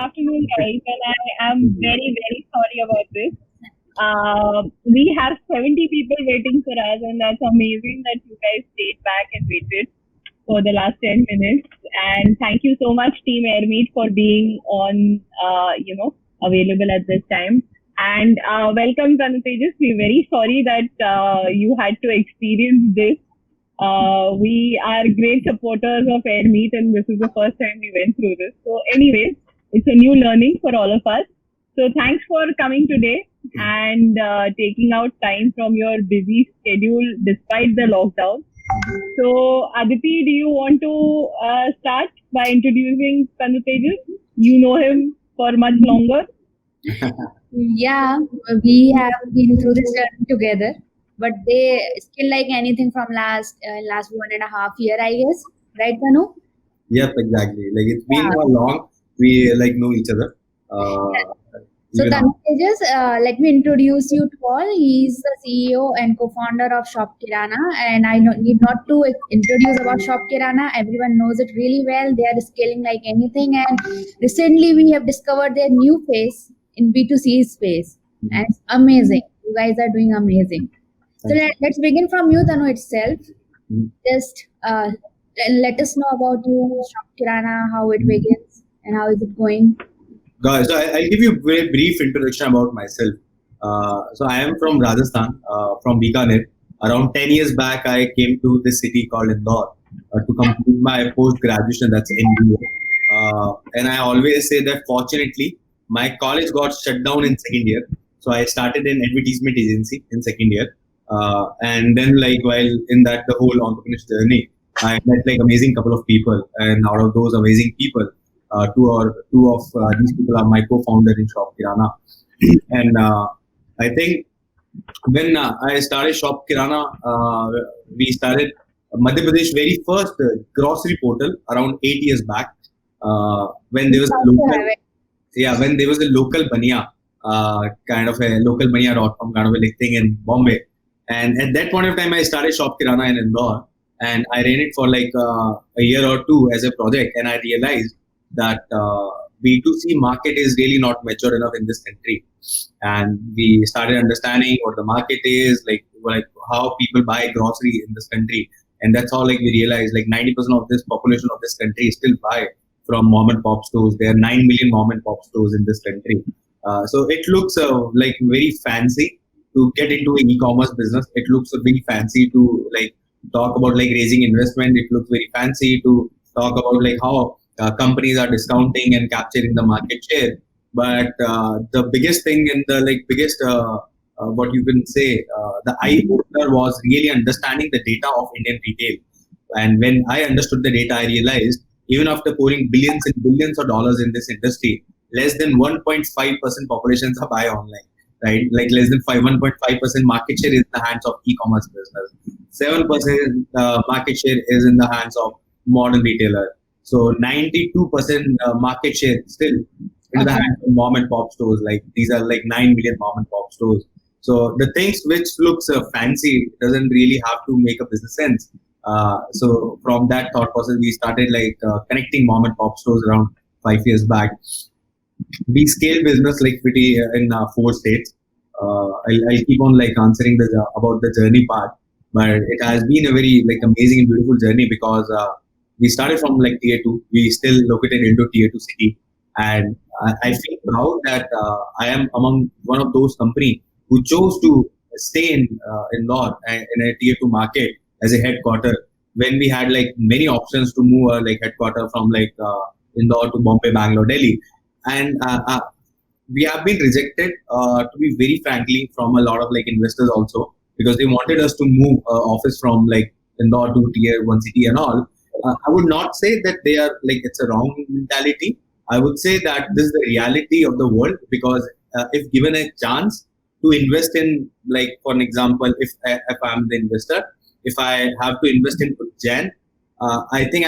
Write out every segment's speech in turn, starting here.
afternoon, guys, and I am very, very sorry about this. We have 70 people waiting for us, and that's amazing that you guys stayed back and waited for the last 10 minutes. And thank you so much, Team Airmeet, for being on, available at this time. And welcome, Tanutejas. We're very sorry that you had to experience this. We are great supporters of Airmeet, and this is the first time we went through this. So, anyways, it's a new learning for all of us. So, thanks for coming today and taking out time from your busy schedule despite the lockdown. So, Aditi, do you want to start by introducing Tanutejas? You know him for much longer. Yeah, we have been through this journey together, but they still like anything from last 1.5 year, I guess. Right, Tanu? Yep, exactly. Like it's been Yeah. a long. We like know each other. So Even Tanu Tejas, let me introduce you to all. He's the CEO and co-founder of Shop Kirana, and I need not to introduce about Shop Kirana. Everyone knows it really well. They are scaling like anything, and recently we have discovered their new face in B2C space, and it's amazing. You guys are doing amazing. So Thank you. let's begin from you, Tanu itself. Mhm. Just let us know about you, Shop Kirana, how it begins, and how is it going. Guys, so I'll give you a very brief introduction about myself. So I am from Rajasthan, from Bikaner. Around 10 years back, I came to this city called Indore to complete my post graduation. That's MBA. And I always say that fortunately, my college got shut down in second year. So I started an advertisement agency in second year. And then like while in that the whole entrepreneurship journey, I met like amazing couple of people, and out of those amazing people, two of these people are my co-founder in Shop Kirana, and I think when I started Shop Kirana, we started Madhya Pradesh very first grocery portal around 8 years back, when there was a Also local, have it. yeah, when there was a local bania, kind of a local bania.com kind of a like thing in Bombay. And at that point of time, I started Shop Kirana in Indore, and I ran it for like a year or two as a project, and I realized that B2C market is really not mature enough in this country. And we started understanding what the market is, like how people buy grocery in this country. And that's how like we realized like 90% of this population of this country still buy from mom and pop stores. There are 9 million mom and pop stores in this country. So it looks like very fancy to get into an e-commerce business. It looks very fancy to like talk about like raising investment. It looks very fancy to talk about like how companies are discounting and capturing the market share. But the biggest thing and the like biggest what you can say the eye opener was really understanding the data of Indian retail. And when I understood the data, I realized even after pouring billions and billions of dollars in this industry, less than 1.5% populations are buy online, right? Like less than 1.5% market share is in the hands of e-commerce business. 7% market share is in the hands of modern retailer. So 92% market share still in the Okay. hands of mom and pop stores. Like these are like 9 million mom and pop stores. So the things which looks fancy doesn't really have to make a business sense. So from that thought process, we started like connecting mom and pop stores around 5 years back. We scale business like pretty in 4 states. I'll keep on like answering about the journey part, but it has been a very like amazing and beautiful journey because we started from like tier two. We still located into tier two city, and I feel proud that I am among one of those company who chose to stay in Indore in a tier two market as a headquarter when we had like many options to move our like headquarter from like Indore to Bombay, Bangalore, Delhi, and we have been rejected to be very frankly from a lot of like investors also because they wanted us to move office from like Indore to tier one city and all. I would not say that they are like it's a wrong mentality. I would say that this is the reality of the world because if given a chance to invest in like for an example, if I'm the investor, if I have to invest in Ujjain, I think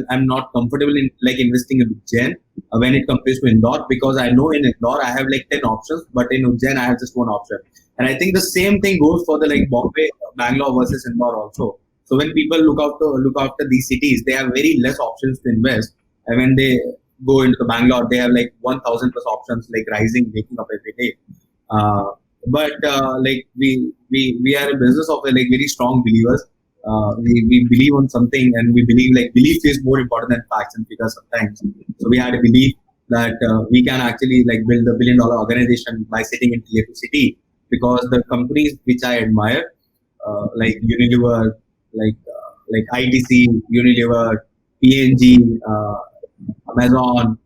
I'm not comfortable in like investing in Ujjain when it compares to Indore because I know in Indore I have like 10 options, but in Ujjain I have just one option. And I think the same thing goes for the like Bombay, Bangalore versus Indore also. So when people look after these cities, they have very less options to invest. And when they go into the Bangalore, they have like 1,000 plus options, like rising, waking up every day. Uh, but like we are a business of like very strong believers. We believe on something, and we believe like belief is more important than facts and figures sometimes. So we had a belief that we can actually like build a billion-dollar organization by sitting in tier 2 city, because the companies which I admire, like Unilever, like ITC, Unilever, P&G, Amazon,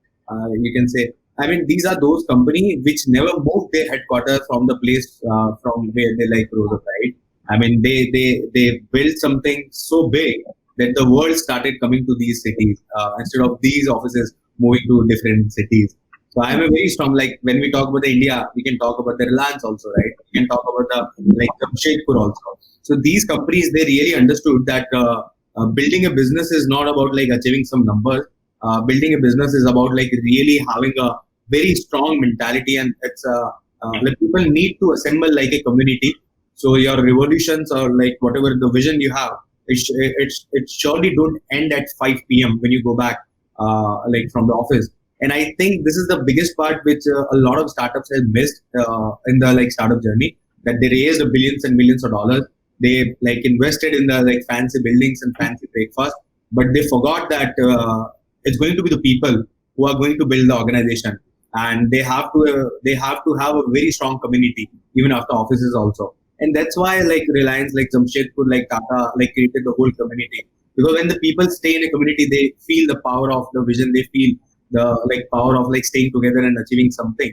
you can say. I mean, these are those companies which never moved their headquarters from the place from where they like rose up, right? I mean, they built something so big that the world started coming to these cities instead of these offices moving to different cities. So I'm a very strong, like when we talk about the India, we can talk about the Reliance also, right? We can talk about the like Jamshedpur also. So these companies, they really understood that building a business is not about like achieving some numbers. Building a business is about like really having a very strong mentality, and it's like people need to assemble like a community. So your revolutions or like whatever the vision you have, it surely don't end at 5 p.m. when you go back like from the office. And I think this is the biggest part which a lot of startups have missed in the like startup journey, that they raised billions and millions of dollars. They like invested in the like fancy buildings and fancy breakfast, but they forgot that it's going to be the people who are going to build the organization, and they have to have a very strong community even after offices also. And that's why like Reliance, like Jamshedpur, like Tata, like created the whole community, because when the people stay in a community, they feel the power of the vision, they feel the like power of like staying together and achieving something.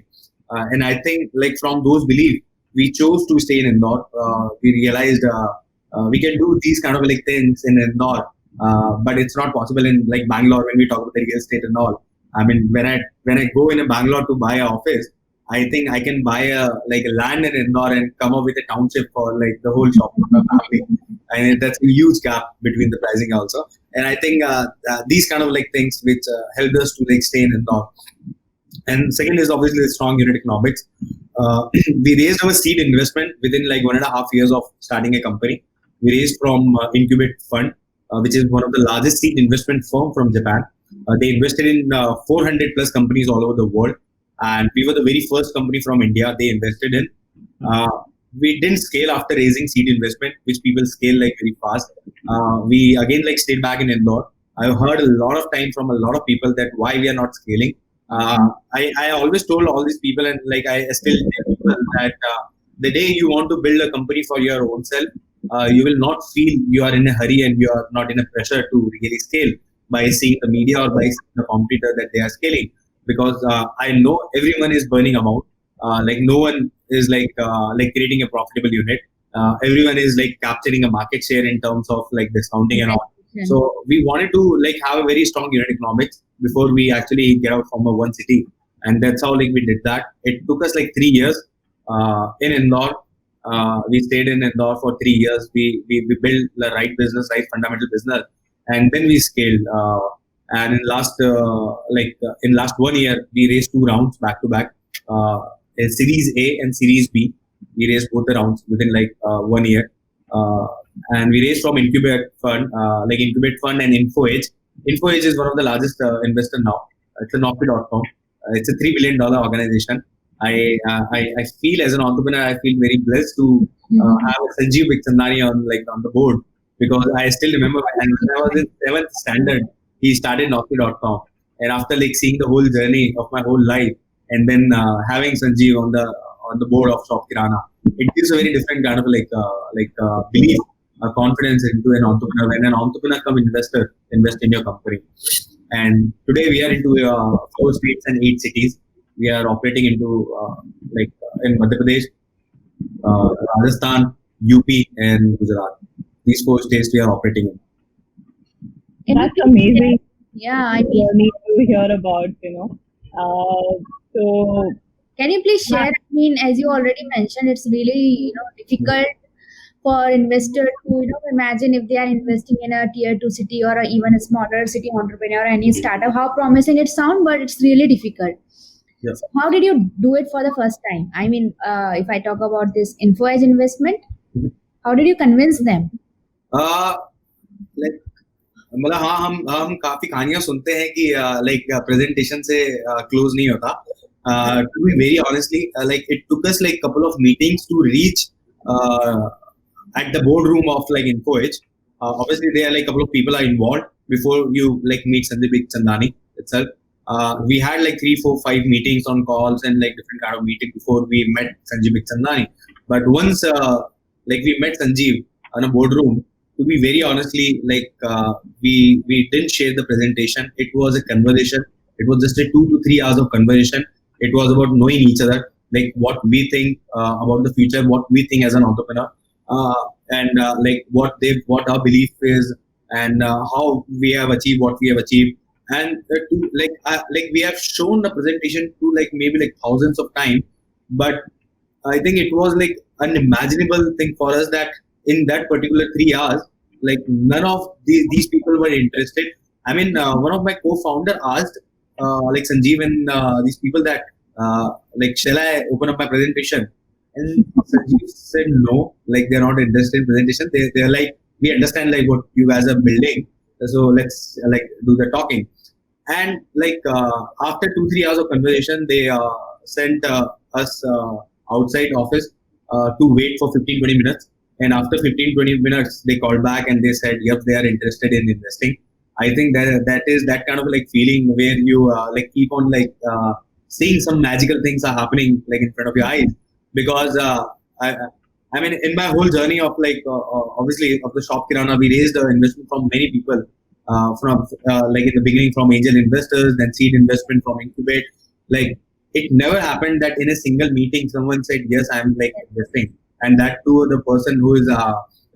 And I think like from those beliefs, we chose to stay in Indore. We realized we can do these kind of like things in Indore, but it's not possible in like Bangalore when we talk about the real estate and all. I mean, when I go in a Bangalore to buy an office, I think I can buy a like a land in Indore and come up with a township for like the whole shopping family. And that's a huge gap between the pricing also. And I think these kind of like things which helped us to like stay in Indore. And second is obviously the strong unit economics. We raised our seed investment within like 1.5 years of starting a company. We raised from Incubate Fund, which is one of the largest seed investment firm from Japan. They invested in 400 plus companies all over the world, and we were the very first company from India they invested in. Uh, we didn't scale after raising seed investment, which people scale like very fast. We again like stayed back in Indore. I've heard a lot of time from a lot of people that why we are not scaling. I always told all these people, and like I still tell people that the day you want to build a company for your own self, you will not feel you are in a hurry and you are not in a pressure to really scale by seeing the media or by seeing the competitor that they are scaling. Because I know everyone is burning amount. Like no one is like creating a profitable unit. Everyone is like capturing a market share in terms of like discounting and all. So we wanted to like have a very strong unit economics before we actually get out from a one city, and that's how like we did that. It took us like 3 years in Indore. We stayed in Indore for 3 years. We built the right business, right fundamental business, and then we scaled. And in last 1 year, we raised 2 rounds back to back, in Series A and Series B. We raised both the rounds within like 1 year. And we raised from Incubate Fund, like Incubate Fund and InfoEdge. InfoEdge is one of the largest investor now. It's a Naukri.com. It's a $3 billion organization. I feel as an entrepreneur, I feel very blessed to have Sanjeev Bikhchandani on the board, because I still remember when I was in 7th standard, he started Naukri.com, and after like seeing the whole journey of my whole life, and then having Sanjeev on the board of Shop Kirana, it gives a very different kind of belief, confidence into an entrepreneur. When an entrepreneur come investor invest in your company, and today we are into 4 states and 8 cities. We are operating into in Madhya Pradesh, Rajasthan, UP, and Gujarat. These 4 states we are operating in. That's amazing. Yeah, I mean, Journey to hear about, so can you please share? I mean, as you already mentioned, it's really difficult for investor to imagine if they are investing in a tier 2 city or even a smaller city entrepreneur or any startup, how promising it sounds, but it's really difficult. Yeah. So how did you do it for the first time? I mean, if I talk about this InfoEdge investment, how did you convince them? Like मतलब हाँ हम काफी कहानियां सुनते हैं कि like presentation से close नहीं होता. To be very honestly, like it took us like couple of meetings to reach uh, at the boardroom of like InfoEdge. Obviously, there are like couple of people are involved before you like meet Sandeep Chandani itself. We had like 3, 4, 5 meetings on calls and like different kind of meeting before we met Sanjeev Chandani. But once like we met Sanjeev on a boardroom, to be very honestly, like we didn't share the presentation. It was a conversation. It was just a 2 to 3 hours of conversation. It was about knowing each other, like what we think about the future, what we think as an entrepreneur, and like what our belief is, and how we have achieved what we have achieved. And like we have shown the presentation to like maybe like thousands of times, but I think it was like unimaginable thing for us that in that particular 3 hours, like none of these people were interested. I mean, one of my co-founder asked like Sanjeev and these people that like shall I open up my presentation? And Sanjeev said no, like they're not interested in presentation. They're like, we understand like what you guys are building, so let's like do the talking. And like after 2, 3 hours of conversation, they sent us outside office to wait for 15, 20 minutes. And after 15, 20 minutes, they called back and they said, yep, they are interested in investing. I think that is that kind of like feeling where you like keep on like seeing some magical things are happening like in front of your eyes. Because I mean, in my whole journey of like obviously of the Shop Kirana, we raised investment from many people. From like in the beginning from angel investors, then seed investment from Incubate. Like it never happened that in a single meeting someone said yes, I'm like investing, and that too the person who is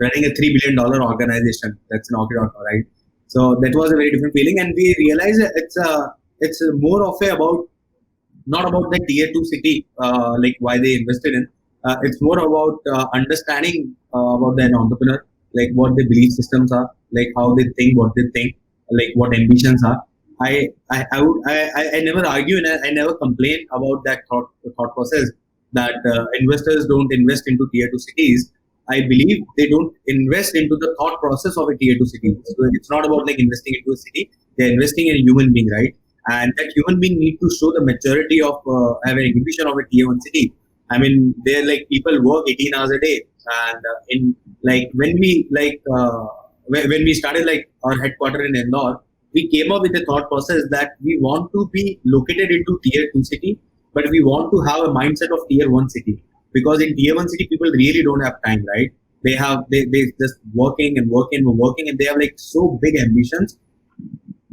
running a $3 billion organization. That's an Orchid.com, right? So that was a very different feeling, and we realized that it's more of a about not about the tier 2 city like why they invested in. It's more about understanding about an entrepreneur, like what their belief systems are, like how they think, what they think, like what ambitions are. I never argue and I never complain about that thought process that investors don't invest into tier 2 cities. I believe they don't invest into the thought process of a tier 2 city. So it's not about like investing into a city. They're investing in a human being, right? And that human being need to show the maturity of having a vision of a tier 1 city. I mean, they're like people work 18 hours a day, and in like when we like when we started like our headquarter in Indore, we came up with a thought process that we want to be located into tier 2 city, but we want to have a mindset of tier 1 city, because in tier 1 city people really don't have time, right? They just working and working and working, and they have like so big ambitions.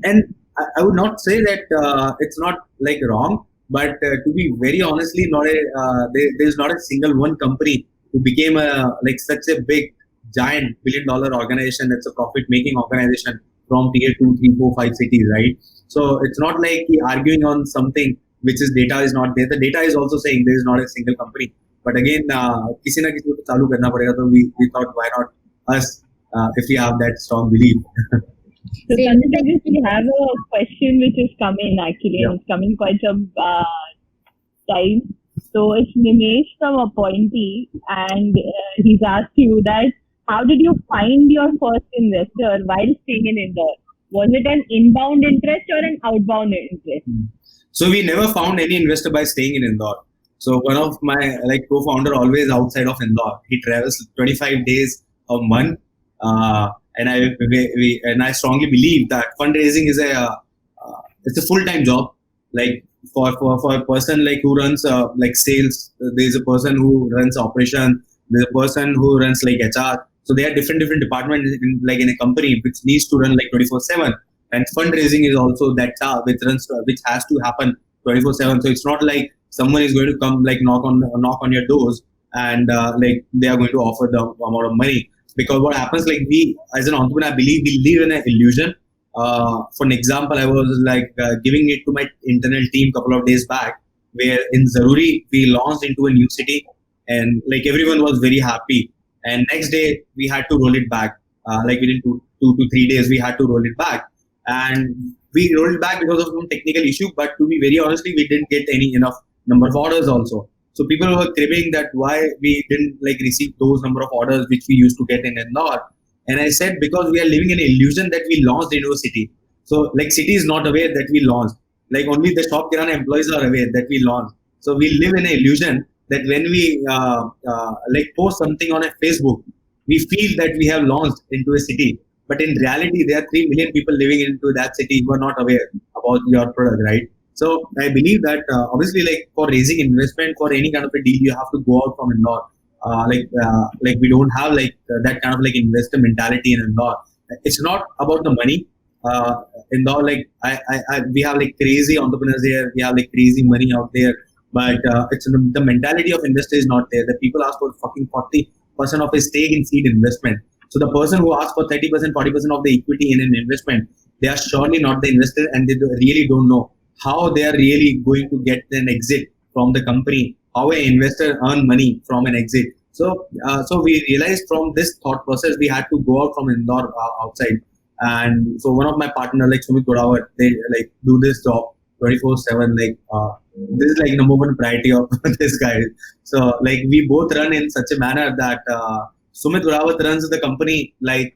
And I would not say that it's not like wrong, but to be very honestly, not a there's not a single one company who became a like such a big giant $1 billion organization. That's a profit making organization from tier 2, 3, 4, 5 cities, right? So it's not like arguing on something which is data is not there. The data is also saying there is not a single company. But again, किसी ना किसी को चालू करना पड़ेगा. So we thought why not us if we have that strong belief. So Sanjay, we have a question which is coming actually, and it's coming quite some time. So it's Nimesh from Appointee, and he's asked you that how did you find your first investor while staying in Indore? Was it an inbound interest or an outbound interest? So we never found any investor by staying in Indore. So one of my like co-founder always outside of Indore. He travels 25 days a month. And I strongly believe that fundraising is it's a full-time job. Like for a person like who runs like sales, there's a person who runs operation, there's a person who runs like HR. So there are different departments in a company which needs to run like 24/7. And fundraising is also that job which has to happen 24/7. So it's not like someone is going to come like knock on your doors and like they are going to offer the amount of money. Because what happens, like we as an entrepreneur, I believe we live in an illusion. For an example, I was like giving it to my internal team a couple of days back, where in Zaruri we launched into a new city, and like everyone was very happy. And next day we had to roll it back. Like within 2 to 3 days, we had to roll it back, and we rolled it back because of some technical issue. But to be very honestly, we didn't get any enough number of orders also. So people were cribbing that why we didn't like receive those number of orders which we used to get in Indore. And I said, because we are living in an illusion that we launched into a city. So like city is not aware that we launched. Like only the shop kirana employees are aware that we launched. So we live in an illusion that when we like post something on a Facebook, we feel that we have launched into a city. But in reality, there are 3 million people living into that city who are not aware about your product, right? So I believe that obviously, like for raising investment for any kind of a deal, you have to go out from Indore. Like we don't have like that kind of like investor mentality in Indore. It's not about the money. Indore, like we have like crazy entrepreneurs here. We have like crazy money out there, but it's the mentality of investor is not there. The people ask for fucking 40% of a stake in seed investment. So the person who asks for 30%, 40% of the equity in an investment, they are surely not the investor, and they really don't know how they are really going to get an exit from the company, how an investor earn money from an exit. So we realized from this thought process, we had to go out from Indore outside. And so one of my partner, like Sumit Godawat, they like do this job 24/7. Like this is like number one priority of this guy. So like we both run in such a manner that Sumit Godawat runs the company like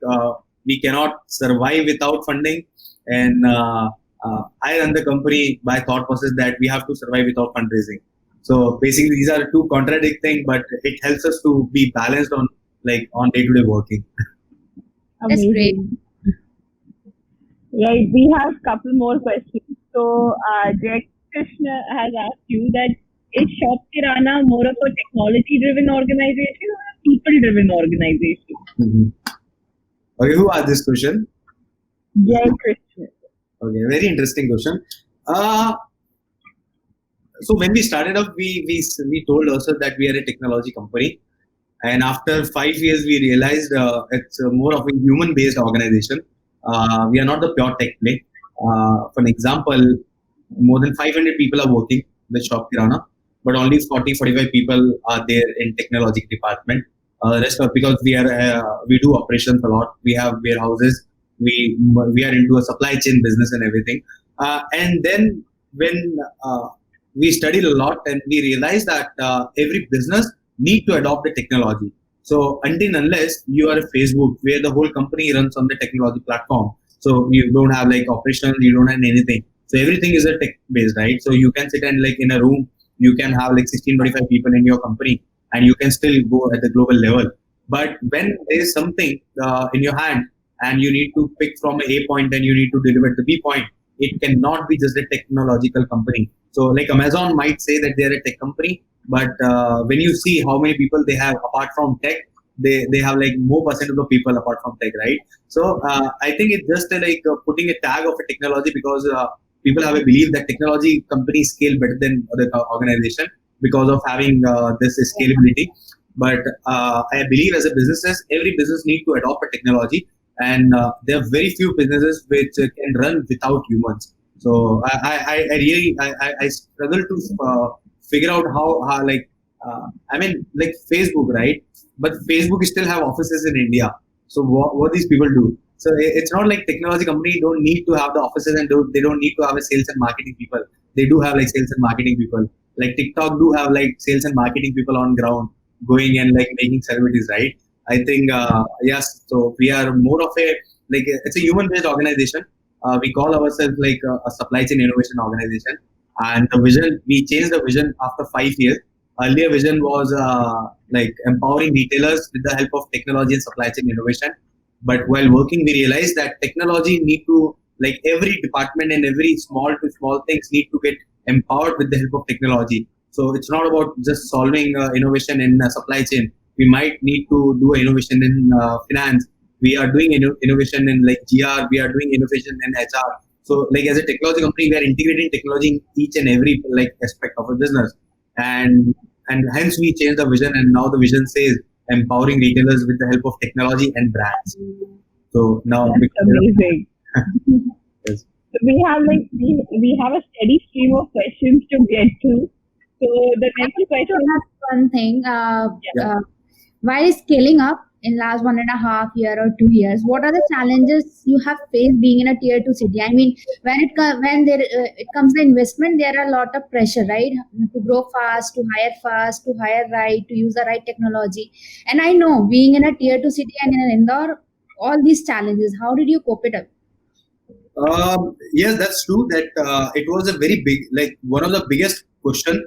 we cannot survive without funding, and I run the company by thought process that we have to survive without fundraising. So basically, these are two contradicting, but it helps us to be balanced on like on day-to-day working. That's great. Amazing. Right, we have a couple more questions. So, Jay Krishna has asked you that is Shop Kirana more of a technology-driven organization or a people-driven organization? Mhm. Okay, who asked this question? Jay Krishna. Okay, very interesting question. Uh, so when we started up, we told ourselves that we are a technology company, and after 5 years, we realized it's more of a human-based organization. We are not the pure tech play. For an example, more than 500 people are working with Shop Kirana, but only 40-45 people are there in technology department. Rest of because we do operations a lot. We have warehouses. We are into a supply chain business and everything. And then when we studied a lot and we realized that every business need to adopt the technology. So until unless you are a Facebook where the whole company runs on the technology platform, so you don't have like operations, you don't have anything. So everything is a tech based, right? So you can sit and like in a room, you can have like 16-25 people in your company, and you can still go at the global level. But when there is something in your hand and you need to pick from A point and you need to deliver to B point, it cannot be just a technological company. So like Amazon might say that they're a tech company, but when you see how many people they have apart from tech, they have like more percent of the people apart from tech, right? So I think it's just like putting a tag of a technology because people have a belief that technology companies scale better than other organization because of having this scalability. But I believe as a businesses, every business need to adopt a technology, and there are very few businesses which can run without humans. So I really I struggle to figure out how like I mean like Facebook, right? But Facebook still have offices in India. So what these people do? So it's not like technology company don't need to have the offices and they don't need to have a sales and marketing people. They do have like sales and marketing people. Like TikTok do have like sales and marketing people on ground going and like making celebrities, right? I think yes. So we are more of a like it's a human based organization. We call ourselves like a supply chain innovation organization, and the vision we changed the vision after 5 years. Earlier vision was like empowering retailers with the help of technology and supply chain innovation. But while working, we realized that technology need to like every department and every small to small things need to get empowered with the help of technology. So it's not about just solving innovation in supply chain. We might need to do innovation in finance. We are doing innovation in like GR. We are doing innovation in HR. So like as a technology company, we are integrating technology in each and every like aspect of a business, and hence we changed the vision, and now the vision says empowering retailers with the help of technology and brands. So now That's amazing. yes. So we have a steady stream of questions to get to. So the next To question, ask one thing, Yeah. while scaling up in last 1.5 year or 2 years, what are the challenges you have faced being in a tier two city? I mean, when there it comes to investment, there are a lot of pressure, right? To grow fast, to hire right, to use the right technology. And I know being in a tier two city and in an Indore, all these challenges? How did you cope it up? Yes, that's true. That it was a very big, like one of the biggest question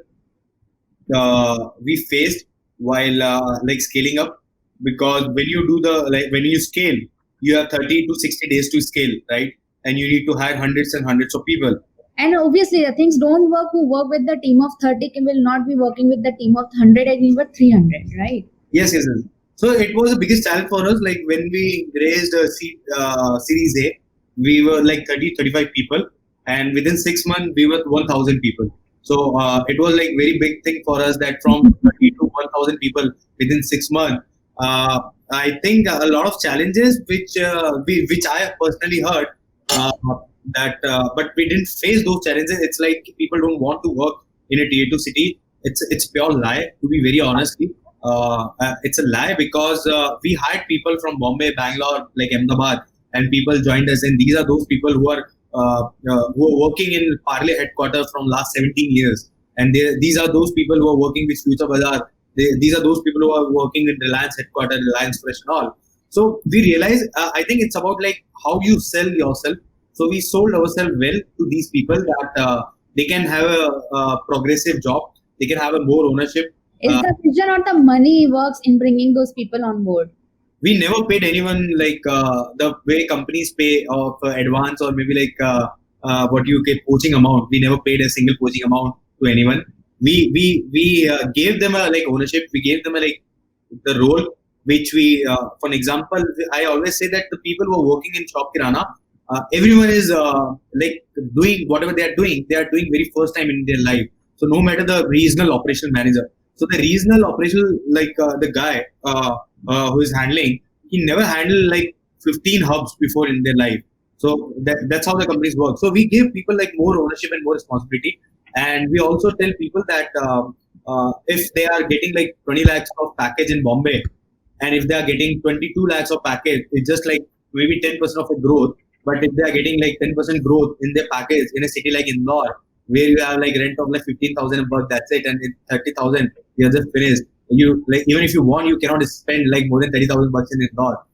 we faced while like scaling up, because when you do the like when you scale, you have 30 to 60 days to scale, right? And you need to hire hundreds and hundreds of people. And obviously, the things don't work. Who work with the team of 30 will not be working with the team of 100 and even 300, right? Yes, yes, yes. So it was the biggest challenge for us. Like when we raised Series A, we were like 30, 35 people, and within 6 months we were 1,000 people. So it was like very big thing for us that from 30 to 1,000 people within 6 months. I think a lot of challenges which I personally heard uh, but we didn't face those challenges. It's like people don't want to work in a tier two city. It's pure lie, to be very honest. It's a lie because we hired people from Bombay, Bangalore, like Ahmedabad, and people joined us. And these are those people who are working in Parle headquarters from last 17 years. And these are those people who are working with Future Bazaar. These are those people who are working in Reliance headquarters, Reliance Fresh and all. So we realize, I think it's about like how you sell yourself. So we sold ourselves well to these people that they can have a progressive job, they can have a more ownership. Is Uh, the vision or the money works in bringing those people on board? we never paid anyone like the way companies pay of advance, or maybe like what you get poaching amount. We never paid a single poaching amount to anyone. We gave them a like ownership. We gave them a like the role which for an example, I always say that the people who are working in Shop Kirana, everyone is like doing whatever they are doing. They are doing very first time in their life. So no matter the regional operational manager. So the regional operational like the guy who is handling, he never handled like 15 hubs before in their life. So that's how the companies work. So we give people like more ownership and more responsibility, and we also tell people that if they are getting like 20 lakhs of package in Bombay, and if they are getting 22 lakhs of package, it's just like maybe 10% of a growth. But if they are getting like 10% growth in their package in a city like Indore, where you have like rent of like 15,000 a month, that's it, and in 30,000 you're just finished. You like even if you want, you cannot spend like more than 30,000 bucks in Indore.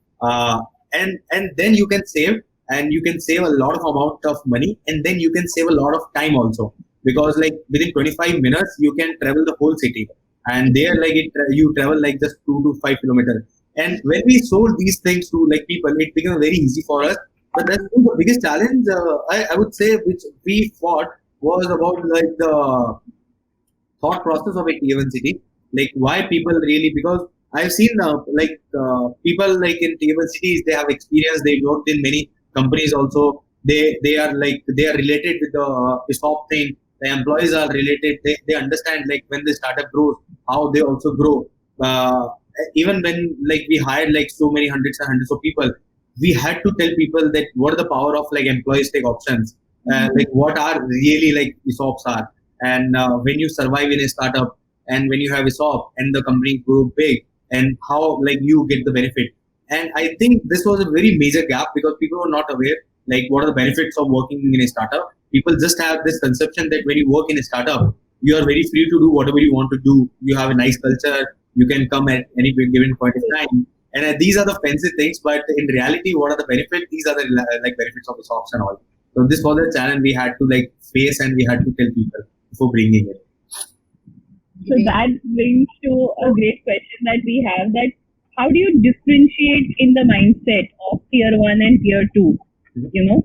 And then you can save, and you can save a lot of amount of money, and then you can save a lot of time also, because like within 25 minutes you can travel the whole city, and there like you travel like just 2 to 5 kilometers. And when we sold these things to like people, it became very easy for us. But that's the biggest challenge I would say which we fought was about like the thought process of a T1 city, like why people really, because I've seen people like in T1 cities, they have experience, they worked in many companies also. They are like they are related with the shop thing. The employees are related. They understand like when the startup grows, how they also grow. Uh, Even when like we hired like so many hundreds and hundreds of people, we had to tell people that what are the power of like employees take options, like what are really like ESOPs are, and when you survive in a startup, and when you have ESOP and the company grow big, and how like you get the benefit. And I think this was a very major gap because people were not aware like what are the benefits of working in a startup. People just have this conception that when you work in a startup, you are very free to do whatever you want to do. You have a nice culture. You can come at any given point of time. And these are the fancy things, but in reality, what are the benefits? These are the like benefits of the stocks and all. So this was a challenge we had to like face, and we had to tell people before bringing it. So that brings to a great question that we have, that how do you differentiate in the mindset of tier one and tier two? You know,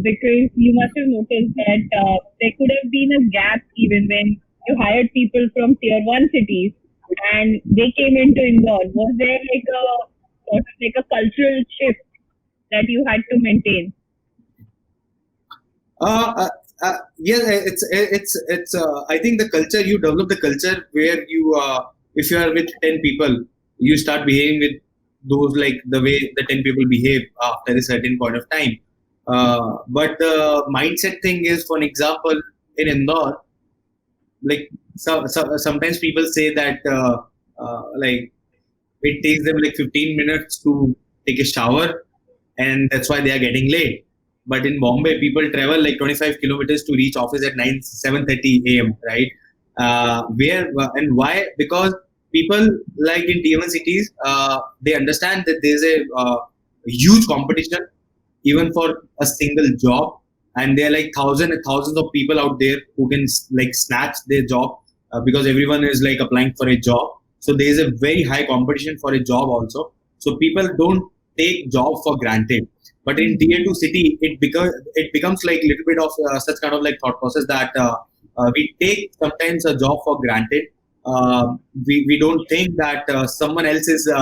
because you must have noticed that there could have been a gap even when you hired people from tier one cities and they came into Indore. Was there like a sort of like a cultural shift that you had to maintain? Yes, it's. I think the culture, you develop the culture where you if you are with 10 people, you start behaving with those like the way the 10 people behave after a certain point of time. But the mindset thing is, for an example, in Indore, like sometimes people say that like it takes them like 15 minutes to take a shower, and that's why they are getting late. But in Bombay, people travel like 25 kilometers to reach office at 7:30 a.m. Right? Where and why? Because people like in T1 cities, they understand that there's a huge competition even for a single job, and there are like thousands and thousands of people out there who can like snatch their job because everyone is like applying for a job. So there is a very high competition for a job also. So people don't take job for granted. But in tier two city, it becomes like a little bit of such kind of like thought process that we take sometimes a job for granted. We don't think that someone else is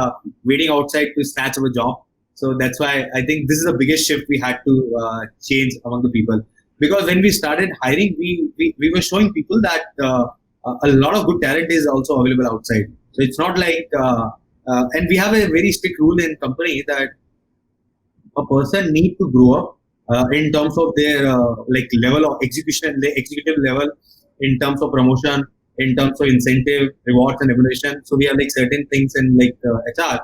waiting outside to snatch our job. So that's why I think this is the biggest shift we had to change among the people. Because when we started hiring, we were showing people that a lot of good talent is also available outside. So it's not like, and we have a very strict rule in company that a person need to grow up in terms of their like level of execution, the executive level, in terms of promotion, in terms of incentive, rewards, and evaluation. So we have like certain things in like HR,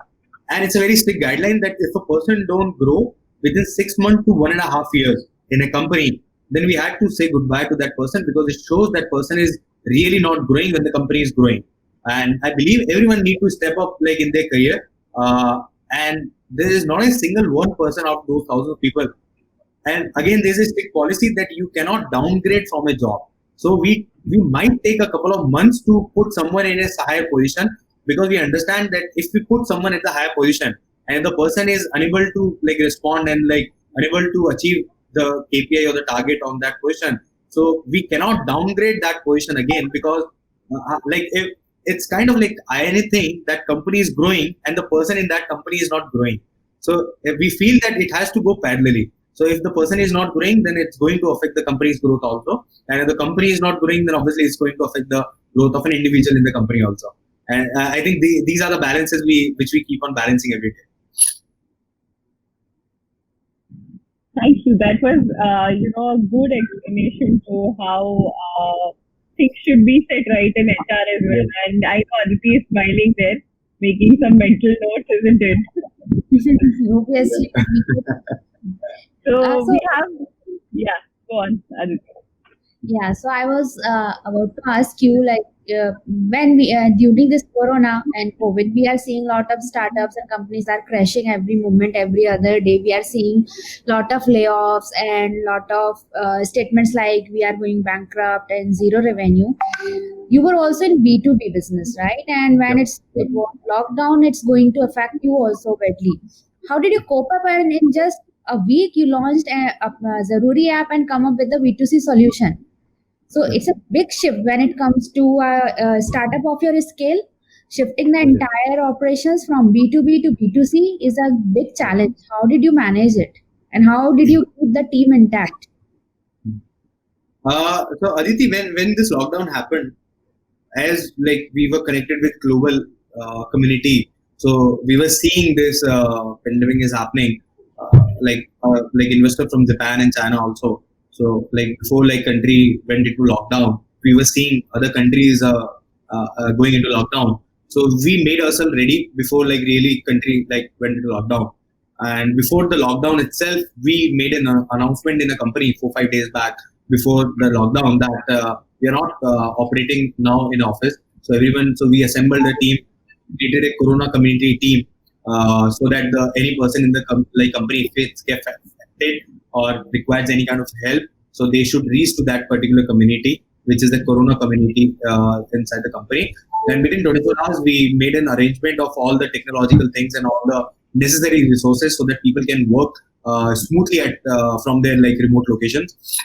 and it's a very strict guideline that if a person don't grow within 6 months to 1.5 years in a company, then we had to say goodbye to that person because it shows that person is really not growing when the company is growing. And I believe everyone need to step up like in their career. And there is not a single one person out of those thousands of people. And again, there's a strict policy that you cannot downgrade from a job. So we might take a couple of months to put someone in a higher position because we understand that if we put someone at the higher position and the person is unable to like respond and like unable to achieve the KPI or the target on that position, so we cannot downgrade that position again because like if it's kind of like anything that company is growing and the person in that company is not growing. So if we feel that it has to go parallelly. So if the person is not growing, then it's going to affect the company's growth also. And if the company is not growing, then obviously it's going to affect the growth of an individual in the company also. And I think these are the balances which we keep on balancing every day. Thank you. That was, a good explanation to how things should be set right in HR as well. And I know Aditi is smiling there, making some mental notes, isn't it? Obviously. So So we have, yeah, go on, Aditi. yeah, so I was about to ask you, like, when we during this Corona and COVID, we are seeing a lot of startups and companies are crashing every moment, every other day. We are seeing lot of layoffs and lot of statements like we are going bankrupt and zero revenue. You were also in B2B business, right? And when it was lockdown, it's going to affect you also badly. How did you cope up? And in just a week, you launched a Zaruri app and come up with the B2C solution. So it's a big shift when it comes to a startup of your scale. Shifting the entire operations from B2B to B2C is a big challenge. How did you manage it? And how did you keep the team intact? So Aditi, when this lockdown happened, as like we were connected with global community, so we were seeing this pandemic is happening, like investor from Japan and China also. So like before like country went into lockdown, we were seeing other countries going into lockdown. So we made ourselves ready before like really country like went into lockdown. And before the lockdown itself, we made an announcement in a company 4-5 days back before the lockdown that we are not operating now in office. So we assembled a team, created a Corona community team, so that any person in the company if it's gets affected or requires any kind of help, so they should reach to that particular community, which is the Corona community inside the company. And within 24 hours, we made an arrangement of all the technological things and all the necessary resources so that people can work smoothly from their like remote locations.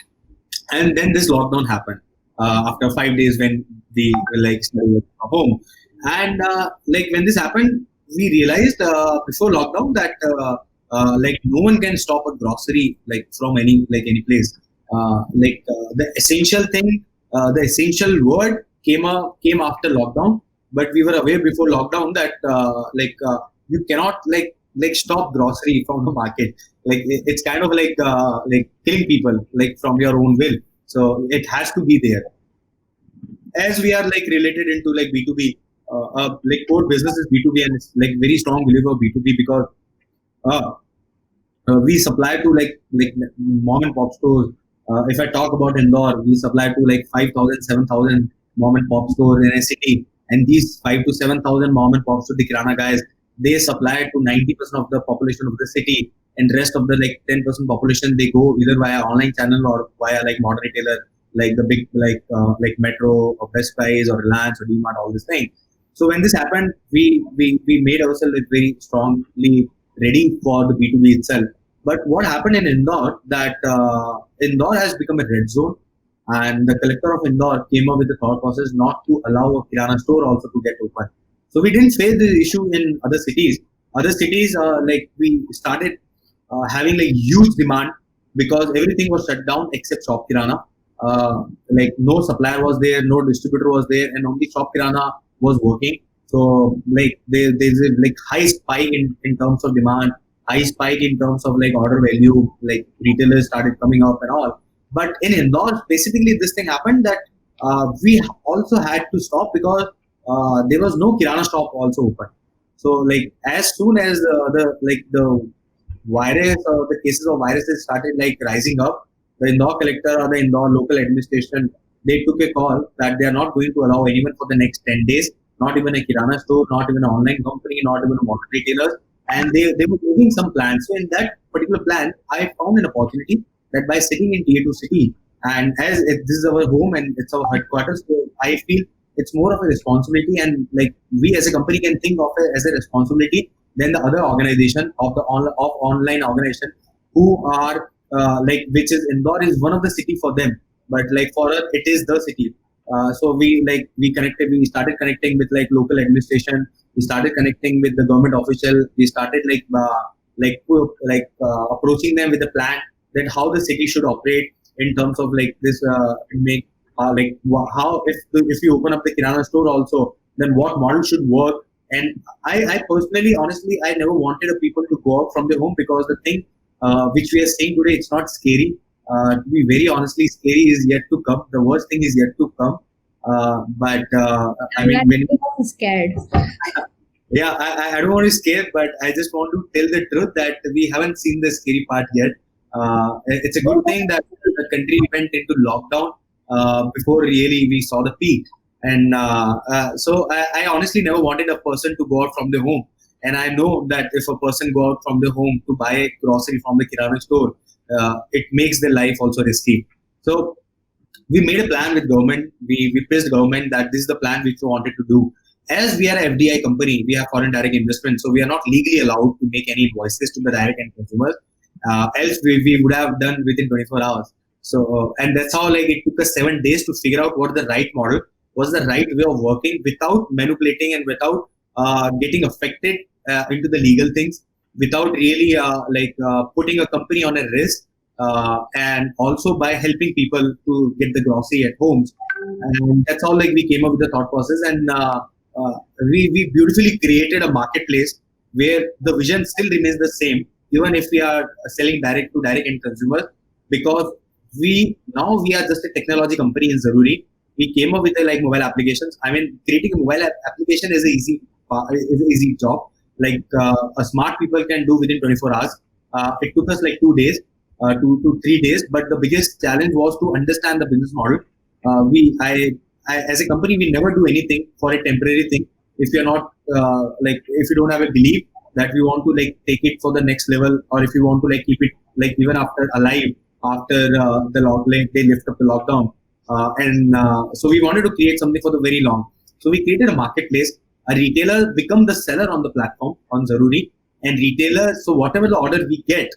And then this lockdown happened after 5 days when we were like staying from home. And like when this happened, we realized before lockdown that like no one can stop a grocery like from any place. The essential thing, the essential word came after lockdown, but we were aware before lockdown that you cannot like stop grocery from the market. Like it's kind of like killing people like from your own will. So it has to be there. As we are like related into like B2B, like core business is B2B and it's like very strong believer of B2B because uh, we supply to like mom and pop stores. If I talk about Indore, we supply to like 5,000, 7,000 mom and pop stores in a city, and these 5 to 7,000 mom and pop stores, the kirana guys, they supply to 90% of the population of the city, and rest of the like 10% population they go either via online channel or via like modern retailer like the big like Metro or Best Buys or Reliance or DMart, all this thing. So when this happened, we made ourselves like very strongly ready for the B2B itself. But what happened in Indore that Indore has become a red zone, and the collector of Indore came up with the thought process not to allow a Kirana store also to get open. So we didn't face this issue in other cities. Other cities, like we started having like huge demand because everything was shut down except Shop Kirana. Like no supplier was there, no distributor was there, and only Shop Kirana was working. So like there's a like high spike in terms of demand, high spike in terms of like order value, like retailers started coming up and all. But in Indore specifically, this thing happened that we also had to stop because there was no Kirana shop also open. So like as soon as the virus or the cases of viruses started like rising up, the Indore collector or the Indore local administration they took a call that they are not going to allow anyone for the next 10 days, not even a Kirana store, not even an online company, not even a modern retailers, and they were making some plans. So in that particular plan, I found an opportunity that by sitting in tier 2 city, and as this is our home and it's our headquarters, so I feel it's more of a responsibility, and like we as a company can think of it as a responsibility than the other organization of the of online organization who are like which is Indore is one of the city for them, but like for us it is the city. So we started connecting with like local administration, we started connecting with the government official, we started approaching them with a plan that how the city should operate in terms of like this make how if you open up the Kirana store also, then what model should work. And I personally, honestly, I never wanted people to go out from their home because the thing which we are saying today, it's not scary. To be very honestly, scary is yet to come. The worst thing is yet to come. But I mean, when I'm scared. yeah, I don't want to scare, but I just want to tell the truth that we haven't seen the scary part yet. It's a good thing that the country went into lockdown before really we saw the peak. And so I honestly never wanted a person to go out from their home. And I know that if a person go out from their home to buy grocery from the Kirana store, it makes their life also risky. So we made a plan with government. We pitched government that this is the plan which we wanted to do. As we are a FDI company, we have foreign direct investment, so we are not legally allowed to make any invoices to the direct end consumers. Else we would have done within 24 hours. So and that's how like it took us 7 days to figure out what the right model was, the right way of working without manipulating and without getting affected into the legal things, without really putting a company on a risk, and also by helping people to get the grocery at homes. And that's how like we came up with the thought process, and we beautifully created a marketplace where the vision still remains the same, even if we are selling direct to direct end consumers, because we are just a technology company in Zaruri. We came up with like mobile applications. I mean, creating a mobile application is an easy job. Like a smart people can do within 24 hours. It took us like 2 days, 2 to 3 days. But the biggest challenge was to understand the business model. I as a company, we never do anything for a temporary thing. If you're not if you don't have a belief that we want to like take it for the next level, or if you want to like keep it like even after alive after they lift up the lockdown. So we wanted to create something for the very long. So we created a marketplace. A retailer become the seller on the platform on Zaruri, and retailer. So whatever the order we get,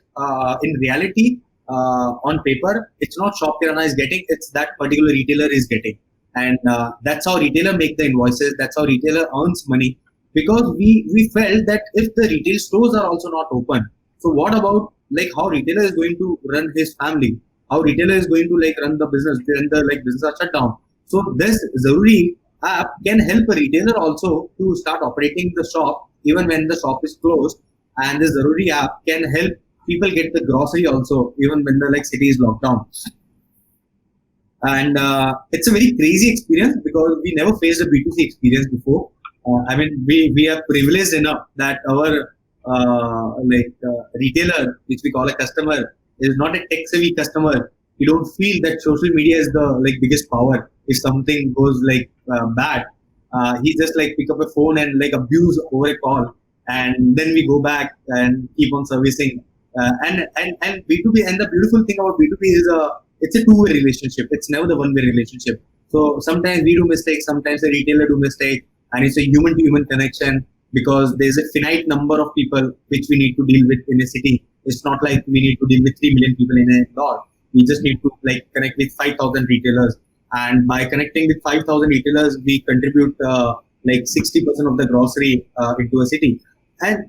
in reality, on paper, it's not Shop Kirana is getting; it's that particular retailer is getting, and that's how retailer make the invoices. That's how retailer earns money, because we felt that if the retail stores are also not open, so what about like how retailer is going to run his family? How retailer is going to like run the business when the like business are shut down? So this Zaruri app can help a retailer also to start operating the shop even when the shop is closed, and this Zaruri app can help people get the grocery also even when the like city is locked down. And it's a very crazy experience because we never faced a B2C experience before. I mean, we are privileged enough that our retailer, which we call a customer, is not a tech savvy customer. You don't feel that social media is the like biggest power. If something goes like bad, he just like pick up a phone and like abuse over a call. and then we go back and keep on servicing. And B2B, and the beautiful thing about B2B is it's a two-way relationship. It's never the one-way relationship. So sometimes we do mistakes, sometimes the retailer do mistake, and it's a human-to-human connection because there's a finite number of people which we need to deal with in a city. It's not like we need to deal with 3 million people in a lot. We just need to like connect with 5,000 retailers, and by connecting with 5,000 retailers, we contribute like 60% of the grocery into a city. And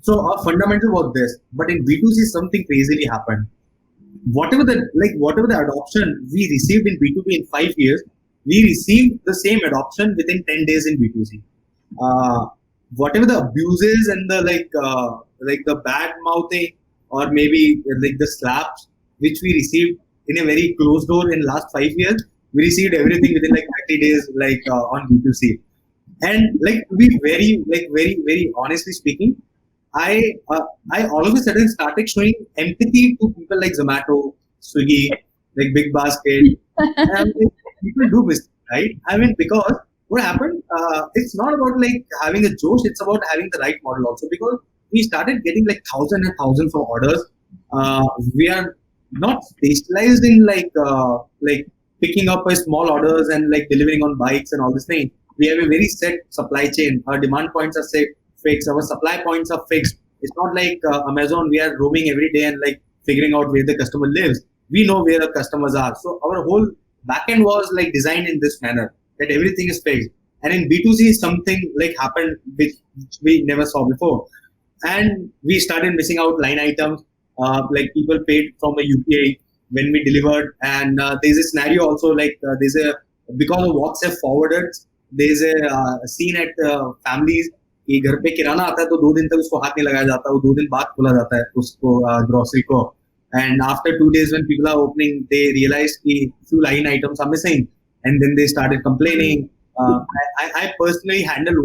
so our fundamental was this, but in B2C something crazily happened. Whatever the adoption we received in B2B in 5 years, we received the same adoption within 10 days in B2C. Uh, Whatever the abuses and the like the bad mouthing or maybe like the slaps which we received in a very closed door in last 5 years, we received everything within like 30 days on B2C. And like to be very honestly speaking, I I all of a sudden started showing empathy to people like Zomato, Swiggy, like Big Basket. And I'm like, people do mistakes, right? I mean, because what happened? It's not about like having a Josh. It's about having the right model also. Because we started getting like thousands and thousands of orders. We are not specialized in like picking up a small orders and like delivering on bikes and all this thing. We have a very set supply chain. Our demand points are set, fixed. Our supply points are fixed. It's not like Amazon. We are roaming every day and like figuring out where the customer lives. We know where the customers are. So our whole backend was like designed in this manner that everything is fixed. And in B2C, something like happened which we never saw before. And we started missing out line items, like people paid from a UPI when we delivered. And there's a scenario also like there's a because of WhatsApp forwarded, there's a scene at families कि घर पे किराना आता है तो 2 दिन तक उसको हाथ नहीं लगाया जाता, वो 2 दिन बाद खोला जाता है उसको ग्रोसरी को. And after 2 days when people are opening, they realized कि few line items are missing, and then they started complaining. I personally handled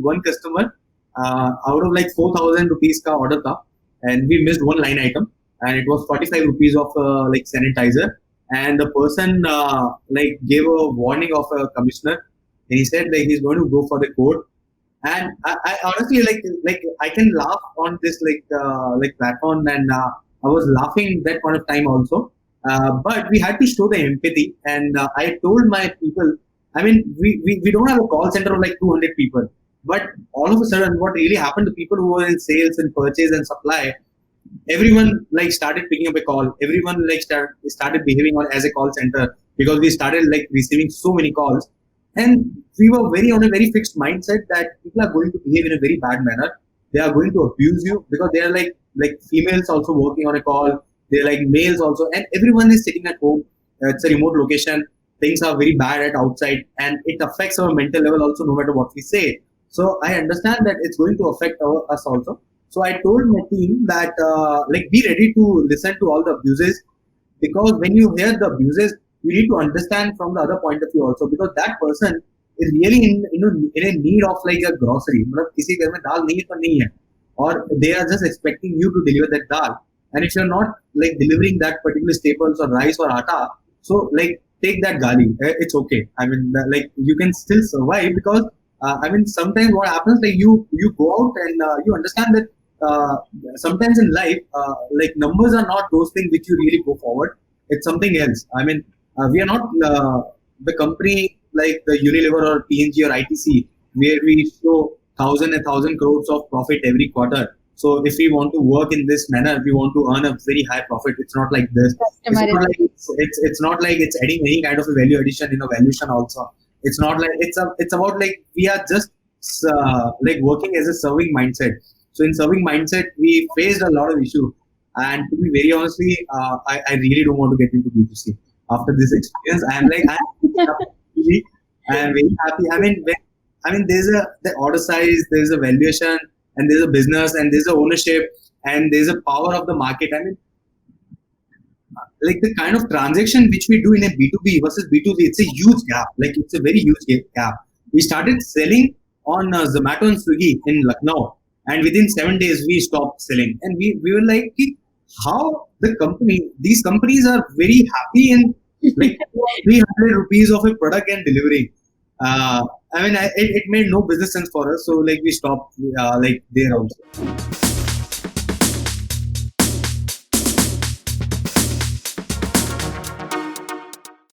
one customer out of like 4,000 rupees ka order tha, and we missed one line item, and it was 45 rupees of like sanitizer, and the person like gave a warning of a commissioner, and he said like he's going to go for the court. And I honestly like I can laugh on this like platform, and I was laughing that point of time also. But we had to show the empathy, and I told my people. I mean, we don't have a call center of like 200 people, but all of a sudden, what really happened to people who were in sales and purchase and supply, everyone like started picking up a call. Everyone like started behaving on as a call center because we started like receiving so many calls, and we were very on a very fixed mindset that people are going to behave in a very bad manner. They are going to abuse you because they are like females also working on a call. They're like males also, and everyone is sitting at home. It's a remote location. Things are very bad at outside, and it affects our mental level also, no matter what we say. So I understand that it's going to affect us also. So I told my team that like be ready to listen to all the abuses, because when you hear the abuses, you need to understand from the other point of view also, because that person is really in a need of like a grocery. मतलब किसी घर में दाल नहीं है तो नहीं है, or they are just expecting you to deliver that dal, and if you're not like delivering that particular staples or rice or atta, so like take that gali. It's okay. I mean, like you can still survive because I mean sometimes what happens like you go out and you understand that sometimes in life like numbers are not those things which you really go forward. It's something else. I mean, we are not the company like the Unilever or P&G or ITC where we show thousand crores of profit every quarter. So if we want to work in this manner, we want to earn a very high profit. It's not like this. It's not like it's adding any kind of a value addition in a valuation also. It's not like it's about like we are just like working as a serving mindset. So in serving mindset, we faced a lot of issue. And to be very honestly, I really don't want to get into B2C after this experience. I am very happy. I mean, the order size, there's a valuation, and there's a business, and there's a ownership, and there's a power of the market. I mean, like the kind of transaction which we do in a B2B versus B2C, it's a huge gap. Like it's a very huge gap. We started selling on Zomato and Swiggy in Lucknow, and within 7 days we stopped selling. And we were like, how these companies are very happy in like 300 rupees of a product and delivering. I mean, it made no business sense for us, so like we stopped like there also.